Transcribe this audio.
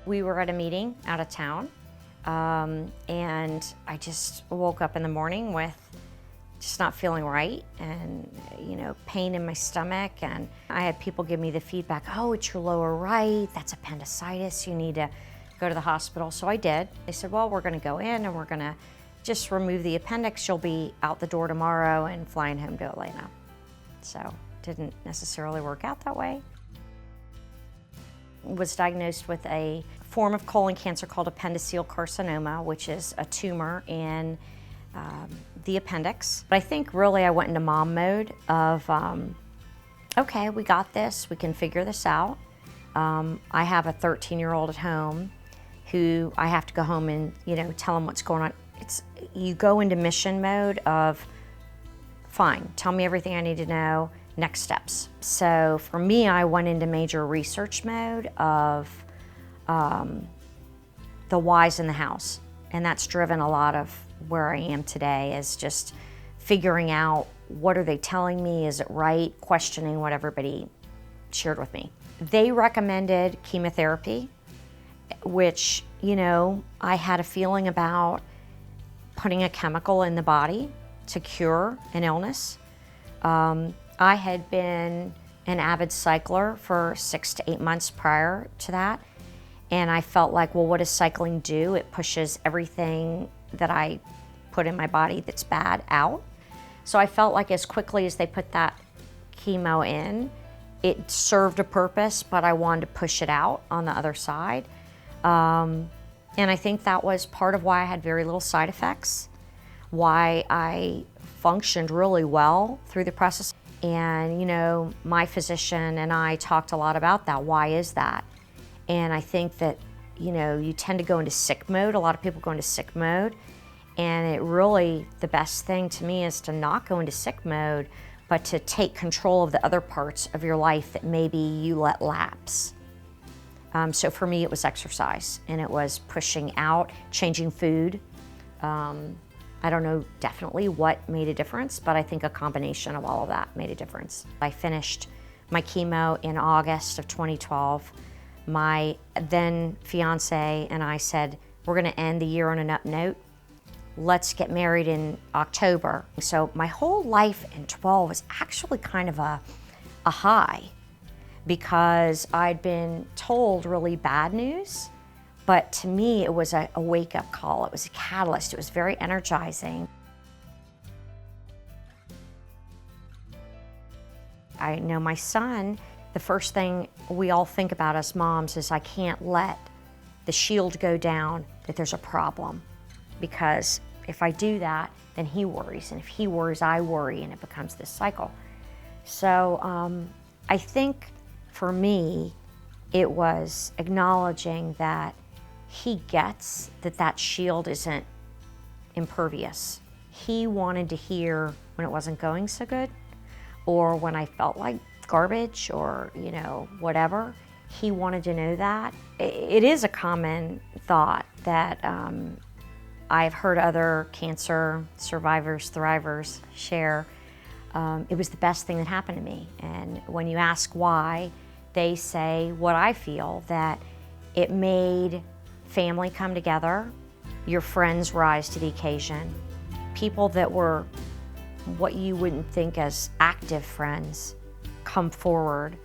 We were at a meeting out of town, and I just woke up in the morning with just not feeling right and, pain in my stomach. And I had people give me the feedback, oh, it's your lower right, that's appendicitis, you need to go to the hospital. So I did. They said, well, we're gonna go in and we're gonna just remove the appendix. You'll be out the door tomorrow and flying home to Atlanta. So didn't necessarily work out that way. Was diagnosed with a form of colon cancer called appendiceal carcinoma, which is a tumor in the appendix. But I think really I went into mom mode of, okay, we got this, we can figure this out. I have a 13-year-old at home who I have to go home and tell him what's going on. You go into mission mode of, fine, tell me everything I need to know, next steps. So for me, I went into major research mode of the whys in the house. And that's driven a lot of where I am today, is just figuring out, what are they telling me? Is it right? Questioning what everybody shared with me. They recommended chemotherapy, which, I had a feeling about putting a chemical in the body to cure an illness. I had been an avid cycler for 6 to 8 months prior to that. And I felt like, well, what does cycling do? It pushes everything that I put in my body that's bad out. So I felt like as quickly as they put that chemo in, it served a purpose, but I wanted to push it out on the other side. And I think that was part of why I had very little side effects, why I functioned really well through the process. And, my physician and I talked a lot about that. Why is that? And I think that, you tend to go into sick mode. A lot of people go into sick mode. And it really, the best thing to me is to not go into sick mode, but to take control of the other parts of your life that maybe you let lapse. So for me, it was exercise, and it was pushing out, changing food. I don't know definitely what made a difference, but I think a combination of all of that made a difference. I finished my chemo in August of 2012. My then fiance and I said, we're gonna end the year on an up note. Let's get married in October. So my whole life in 12 was actually kind of a high, because I'd been told really bad news, but to me it was a wake-up call. It was a catalyst. It was very energizing. I know my son, the first thing we all think about as moms is, I can't let the shield go down that there's a problem, because if I do that, then he worries, and if he worries, I worry, and it becomes this cycle. So I think for me, it was acknowledging that he gets that shield isn't impervious. He wanted to hear when it wasn't going so good, or when I felt like garbage, or whatever. He wanted to know that. It is a common thought that I've heard other cancer survivors, thrivers share. It was the best thing that happened to me. And when you ask why, they say what I feel, that it made family come together, your friends rise to the occasion. People that were what you wouldn't think as active friends come forward